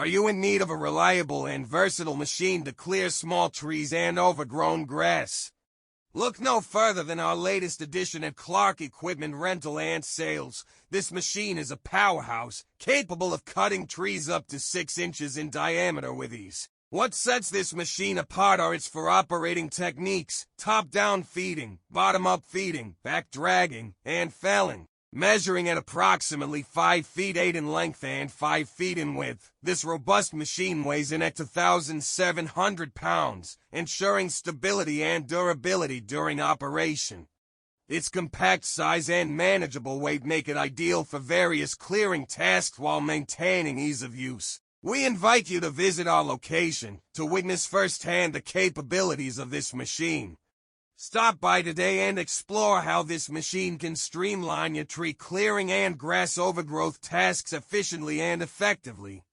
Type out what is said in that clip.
Are you in need of a reliable and versatile machine to clear small trees and overgrown grass? Look no further than our latest addition at Clark Equipment Rental and Sales. This machine is a powerhouse, capable of cutting trees up to 6 inches in diameter with ease. What sets this machine apart are its 4 operating techniques: top-down feeding, bottom-up feeding, back dragging, and felling. Measuring at approximately 5 feet 8 in length and 5 feet in width, this robust machine weighs in at 2,700 pounds, ensuring stability and durability during operation. Its compact size and manageable weight make it ideal for various clearing tasks while maintaining ease of use. We invite you to visit our location to witness firsthand the capabilities of this machine. Stop by today and explore how this machine can streamline your tree clearing and grass overgrowth tasks efficiently and effectively.